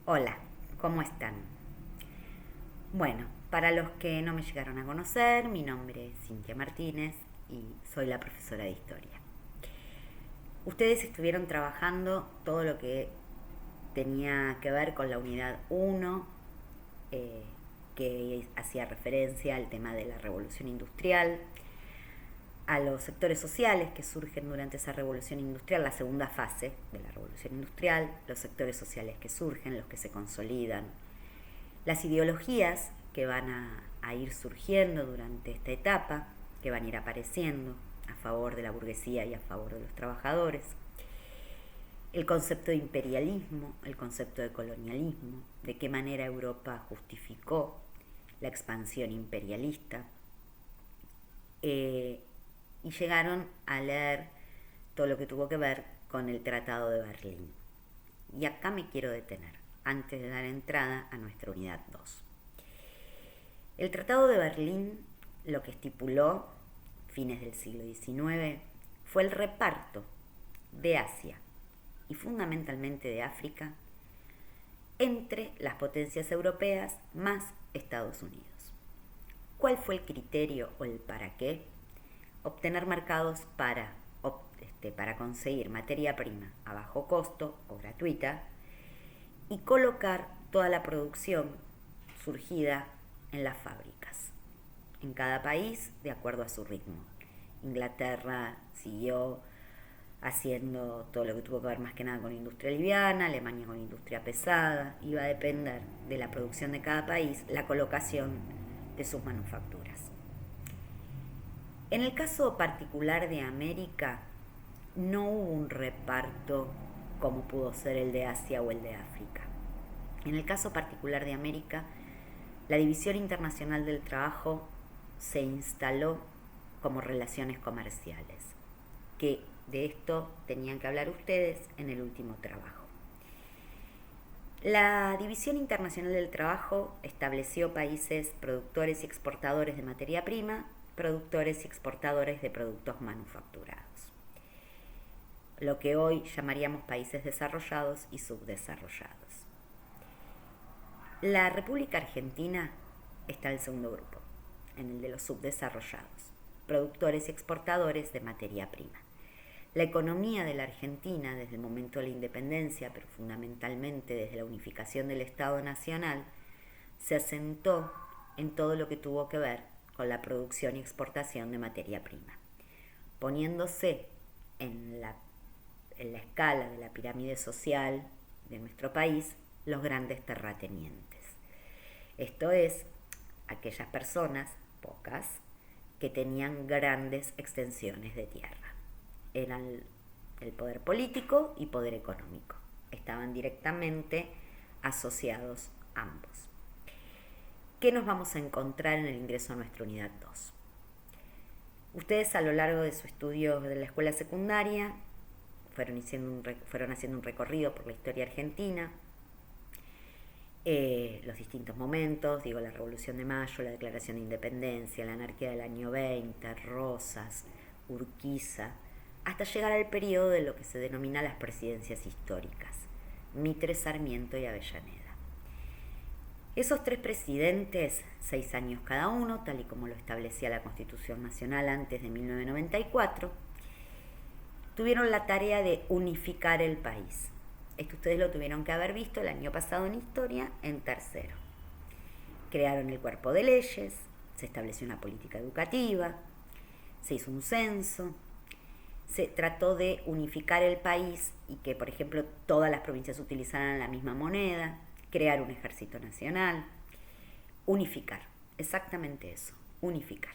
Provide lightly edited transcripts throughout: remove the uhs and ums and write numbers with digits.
Hola, ¿cómo están? Bueno, para los que no me llegaron a conocer, mi nombre es Cintia Martínez y soy la profesora de historia. Ustedes estuvieron trabajando todo lo que tenía que ver con la unidad 1, eh, que hacía referencia al tema de la revolución industrial, a los sectores sociales que surgen durante esa revolución industrial, la segunda fase de la revolución industrial, los sectores sociales que surgen, los que se consolidan, las ideologías que van a ir surgiendo durante esta etapa, que van a ir apareciendo a favor de la burguesía y a favor de los trabajadores, el concepto de imperialismo, el concepto de colonialismo, de qué manera Europa justificó la expansión imperialista, y llegaron a leer todo lo que tuvo que ver con el Tratado de Berlín. Y acá me quiero detener, antes de dar entrada a nuestra unidad 2. El Tratado de Berlín lo que estipuló, fines del siglo XIX, fue el reparto de Asia y fundamentalmente de África entre las potencias europeas más Estados Unidos. ¿Cuál fue el criterio o el para qué? Obtener mercados para conseguir materia prima a bajo costo o gratuita y colocar toda la producción surgida en las fábricas, en cada país de acuerdo a su ritmo. Inglaterra siguió haciendo todo lo que tuvo que ver más que nada con industria liviana, Alemania con industria pesada. Iba a depender de la producción de cada país la colocación de sus manufacturas. En el caso particular de América, no hubo un reparto como pudo ser el de Asia o el de África. En el caso particular de América, la División Internacional del Trabajo se instaló como relaciones comerciales, que de esto tenían que hablar ustedes en el último trabajo. La División Internacional del Trabajo estableció países productores y exportadores de materia prima, productores y exportadores de productos manufacturados, lo que hoy llamaríamos países desarrollados y subdesarrollados. La República Argentina está en el segundo grupo, en el de los subdesarrollados, productores y exportadores de materia prima. La economía de la Argentina desde el momento de la independencia, pero fundamentalmente desde la unificación del Estado Nacional, se asentó en todo lo que tuvo que ver con la producción y exportación de materia prima, poniéndose en la escala de la pirámide social de nuestro país los grandes terratenientes. Esto es, aquellas personas, pocas, que tenían grandes extensiones de tierra. Eran el poder político y poder económico. Estaban directamente asociados ambos. ¿Qué nos vamos a encontrar en el ingreso a nuestra unidad 2? Ustedes a lo largo de su estudio de la escuela secundaria fueron haciendo un recorrido por la historia argentina, los distintos momentos, la Revolución de Mayo, la Declaración de Independencia, la anarquía del año 20, Rosas, Urquiza, hasta llegar al periodo de lo que se denomina las presidencias históricas, Mitre, Sarmiento y Avellaneda. Esos tres presidentes, 6 años cada uno, tal y como lo establecía la Constitución Nacional antes de 1994, tuvieron la tarea de unificar el país. Esto ustedes lo tuvieron que haber visto el año pasado en historia, en tercero. Crearon el cuerpo de leyes, se estableció una política educativa, se hizo un censo, se trató de unificar el país y que, por ejemplo, todas las provincias utilizaran la misma moneda, crear un ejército nacional, unificar, exactamente eso, unificar.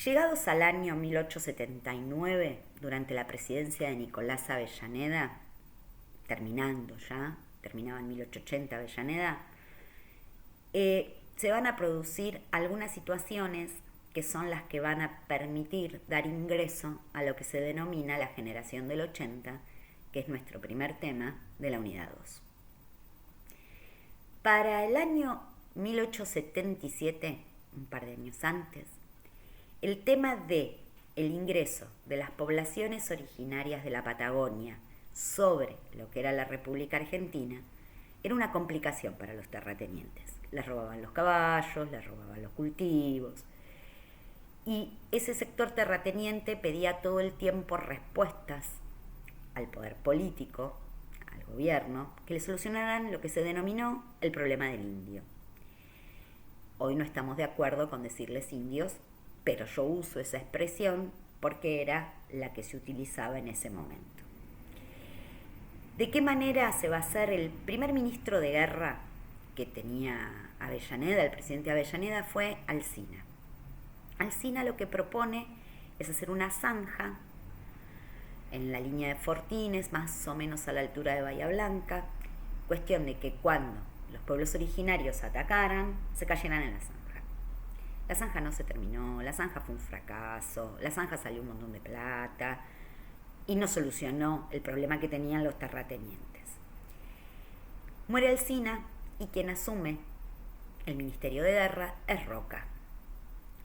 Llegados al año 1879, durante la presidencia de Nicolás Avellaneda, terminaba en 1880 Avellaneda, se van a producir algunas situaciones que son las que van a permitir dar ingreso a lo que se denomina la generación del 80, que es nuestro primer tema de la unidad 2. Para el año 1877, un par de años antes, el tema de el ingreso de las poblaciones originarias de la Patagonia sobre lo que era la República Argentina era una complicación para los terratenientes. Les robaban los caballos, les robaban los cultivos. Y ese sector terrateniente pedía todo el tiempo respuestas al poder político, al gobierno, que le solucionaran lo que se denominó el problema del indio. Hoy no estamos de acuerdo con decirles indios, pero yo uso esa expresión porque era la que se utilizaba en ese momento. ¿De qué manera se va a hacer? El primer ministro de guerra que tenía Avellaneda, el presidente Avellaneda, fue Alsina. Alsina lo que propone es hacer una zanja en la línea de Fortines, más o menos a la altura de Bahía Blanca, cuestión de que cuando los pueblos originarios atacaran, se cayeran en la zanja. La zanja no se terminó, la zanja fue un fracaso, la zanja salió un montón de plata y no solucionó el problema que tenían los terratenientes. Muere Alsina y quien asume el Ministerio de Guerra es Roca,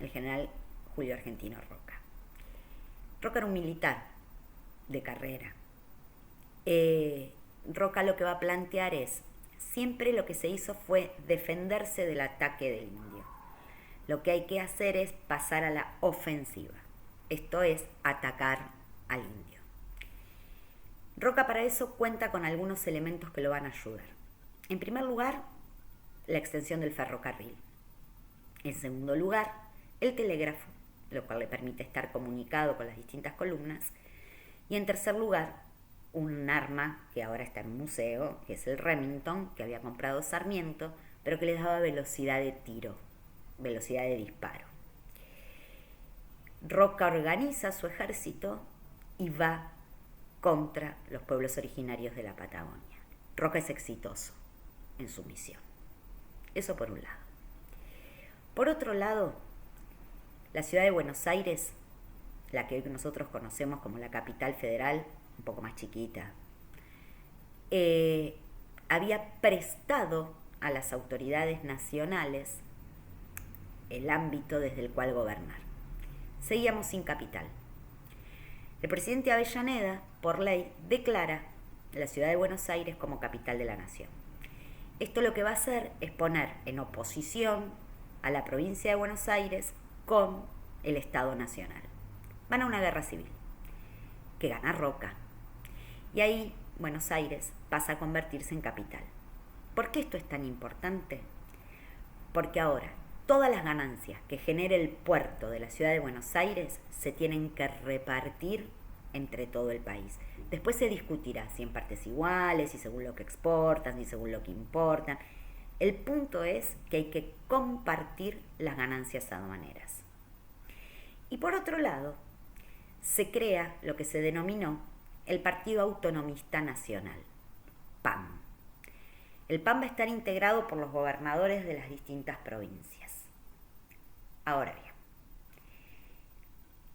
el general Julio Argentino Roca. Roca era un militar de carrera. Roca lo que va a plantear es, siempre lo que se hizo fue defenderse del ataque del indio. Lo que hay que hacer es pasar a la ofensiva, esto es, atacar al indio. Roca para eso cuenta con algunos elementos que lo van a ayudar. En primer lugar, la extensión del ferrocarril. En segundo lugar, el telégrafo, lo cual le permite estar comunicado con las distintas columnas. Y en tercer lugar, un arma que ahora está en un museo, que es el Remington, que había comprado Sarmiento, pero que les daba velocidad de tiro, velocidad de disparo. Roca organiza su ejército y va contra los pueblos originarios de la Patagonia. Roca es exitoso en su misión. Eso por un lado. Por otro lado, la ciudad de Buenos Aires, la que hoy nosotros conocemos como la capital federal, un poco más chiquita, había prestado a las autoridades nacionales el ámbito desde el cual gobernar. Seguíamos sin capital. El presidente Avellaneda, por ley, declara la ciudad de Buenos Aires como capital de la nación. Esto lo que va a hacer es poner en oposición a la provincia de Buenos Aires con el Estado Nacional. Van a una guerra civil, que gana Roca. Y ahí Buenos Aires pasa a convertirse en capital. ¿Por qué esto es tan importante? Porque ahora todas las ganancias que genere el puerto de la ciudad de Buenos Aires se tienen que repartir entre todo el país. Después se discutirá si en partes iguales, si según lo que exportan, si según lo que importan. El punto es que hay que compartir las ganancias aduaneras. Y por otro lado, se crea lo que se denominó el Partido Autonomista Nacional, PAN. El PAN va a estar integrado por los gobernadores de las distintas provincias. Ahora bien,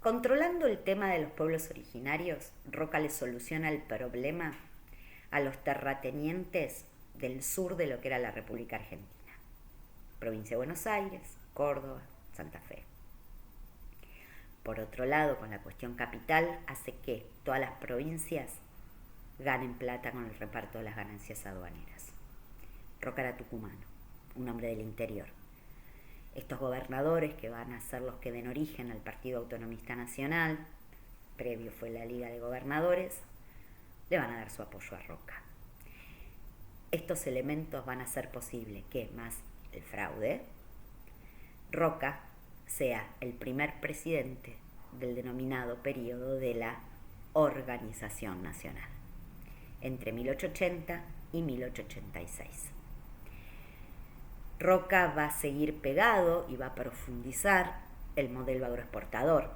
controlando el tema de los pueblos originarios, Roca le soluciona el problema a los terratenientes del sur de lo que era la República Argentina. Provincia de Buenos Aires, Córdoba, Santa Fe. Por otro lado, con la cuestión capital, hace que todas las provincias ganen plata con el reparto de las ganancias aduaneras. Roca era tucumano, un hombre del interior. Estos gobernadores, que van a ser los que den origen al Partido Autonomista Nacional, previo fue la Liga de Gobernadores, le van a dar su apoyo a Roca. Estos elementos van a hacer posible que, más el fraude, Roca sea el primer presidente del denominado periodo de la Organización Nacional, entre 1880 y 1886. Roca va a seguir pegado y va a profundizar el modelo agroexportador,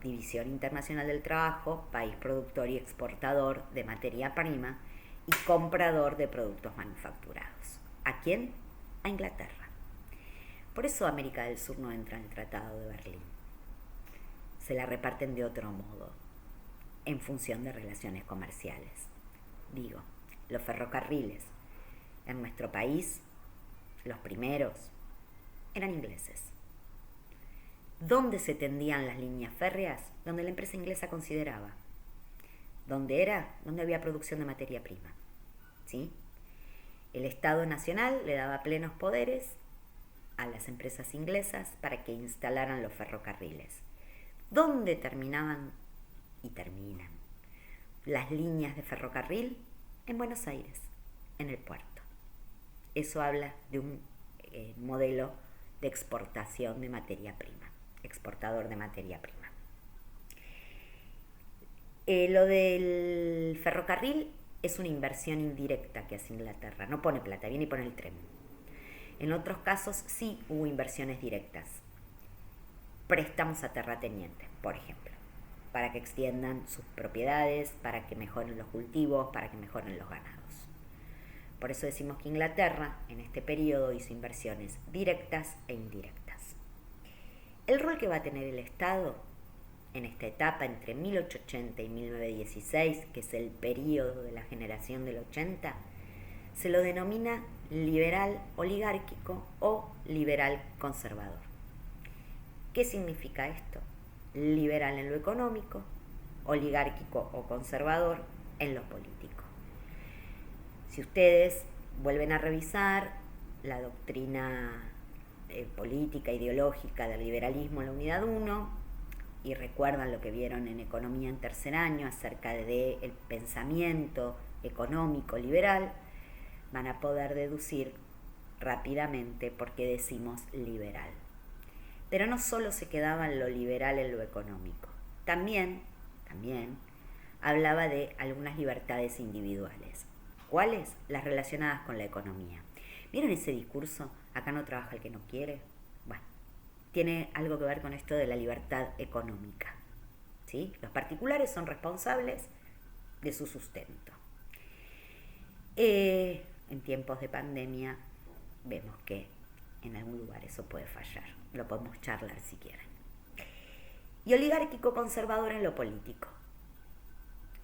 División Internacional del Trabajo, país productor y exportador de materia prima y comprador de productos manufacturados. ¿A quién? A Inglaterra. Por eso América del Sur no entra en el Tratado de Berlín. Se la reparten de otro modo, en función de relaciones comerciales. Digo, los ferrocarriles en nuestro país, los primeros, eran ingleses. ¿Dónde se tendían las líneas férreas? Donde la empresa inglesa consideraba. ¿Dónde era? Donde había producción de materia prima. ¿Sí? El Estado Nacional le daba plenos poderes a las empresas inglesas para que instalaran los ferrocarriles. ¿Dónde terminaban y terminan las líneas de ferrocarril? En Buenos Aires, en el puerto. Eso habla de un modelo de exportación de materia prima, exportador de materia prima. Lo del ferrocarril es una inversión indirecta que hace Inglaterra, no pone plata, viene y pone el tren. En otros casos sí hubo inversiones directas, préstamos a terratenientes, por ejemplo, para que extiendan sus propiedades, para que mejoren los cultivos, para que mejoren los ganados. Por eso decimos que Inglaterra en este periodo hizo inversiones directas e indirectas. El rol que va a tener el Estado en esta etapa entre 1880 y 1916, que es el periodo de la generación del 80, se lo denomina liberal oligárquico o liberal conservador. ¿Qué significa esto? Liberal en lo económico, oligárquico o conservador en lo político. Si ustedes vuelven a revisar la doctrina política, ideológica del liberalismo en la unidad 1 y recuerdan lo que vieron en economía en tercer año acerca del pensamiento económico liberal, van a poder deducir rápidamente por qué decimos liberal. Pero no solo se quedaba en lo liberal en lo económico, también hablaba de algunas libertades individuales. ¿Cuáles? Las relacionadas con la economía. ¿Vieron ese discurso? Acá no trabaja el que no quiere. Bueno, tiene algo que ver con esto de la libertad económica, ¿sí? Los particulares son responsables de su sustento. En tiempos de pandemia vemos que en algún lugar eso puede fallar. Lo podemos charlar si quieren. Y oligárquico conservador en lo político.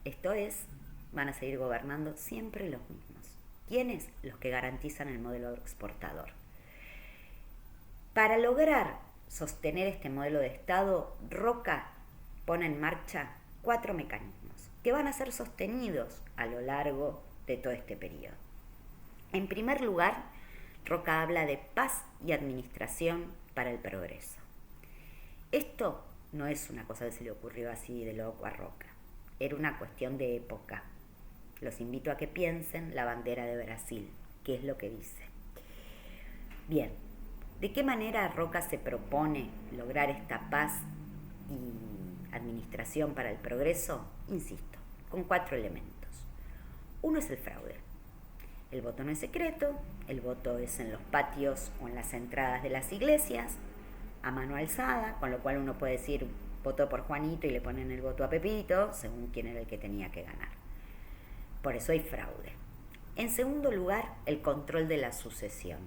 Esto es, van a seguir gobernando siempre los mismos. ¿Quiénes? Los que garantizan el modelo exportador. Para lograr sostener este modelo de Estado, Roca pone en marcha 4 mecanismos que van a ser sostenidos a lo largo de todo este periodo. En primer lugar, Roca habla de paz y administración para el progreso. Esto no es una cosa que se le ocurrió así de loco a Roca, era una cuestión de época. Los invito a que piensen la bandera de Brasil, qué es lo que dice. Bien, ¿de qué manera Roca se propone lograr esta paz y administración para el progreso? Insisto, con 4 elementos. Uno es el fraude. El voto no es secreto, el voto es en los patios o en las entradas de las iglesias, a mano alzada, con lo cual uno puede decir votó por Juanito y le ponen el voto a Pepito, según quién era el que tenía que ganar. Por eso hay fraude. En segundo lugar, el control de la sucesión.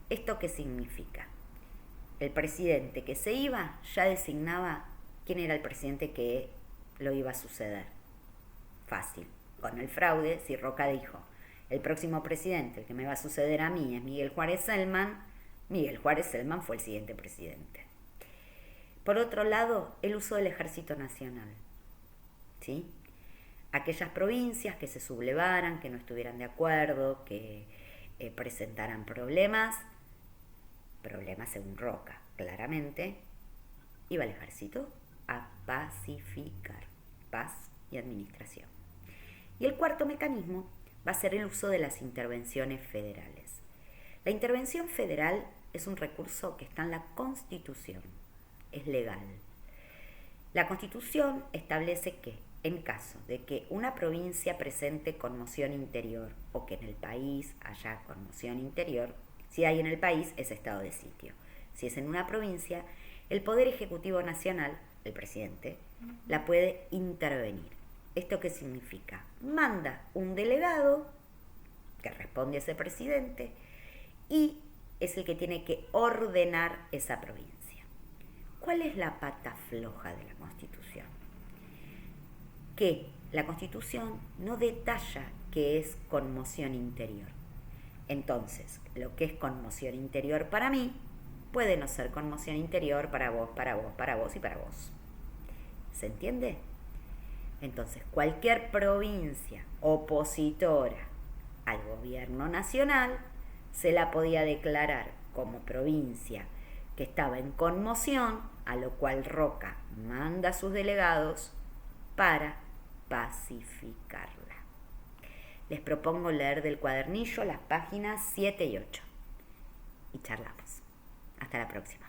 ¿Esto qué significa? El presidente que se iba ya designaba quién era el presidente que lo iba a suceder. Fácil. Con el fraude, si Roca dijo, el próximo presidente, el que me va a suceder a mí, es Miguel Juárez Celman, Miguel Juárez Celman fue el siguiente presidente. Por otro lado, el uso del Ejército Nacional, ¿sí? Aquellas provincias que se sublevaran, que no estuvieran de acuerdo, que presentaran problemas según Roca, claramente, iba el ejército a pacificar, paz y administración. Y el cuarto mecanismo va a ser el uso de las intervenciones federales. La intervención federal es un recurso que está en la Constitución, es legal. La Constitución establece que, en caso de que una provincia presente conmoción interior o que en el país haya conmoción interior, si hay en el país es estado de sitio. Si es en una provincia, el Poder Ejecutivo Nacional, el presidente, la puede intervenir. ¿Esto qué significa? Manda un delegado que responde a ese presidente y es el que tiene que ordenar esa provincia. ¿Cuál es la pata floja de la Constitución? Que la Constitución no detalla qué es conmoción interior. Entonces, lo que es conmoción interior para mí puede no ser conmoción interior para vos, para vos, para vos y para vos. ¿Se entiende? Entonces, cualquier provincia opositora al gobierno nacional se la podía declarar como provincia que estaba en conmoción, a lo cual Roca manda a sus delegados para pacificarla. Les propongo leer del cuadernillo las páginas 7 y 8 y charlamos. Hasta la próxima.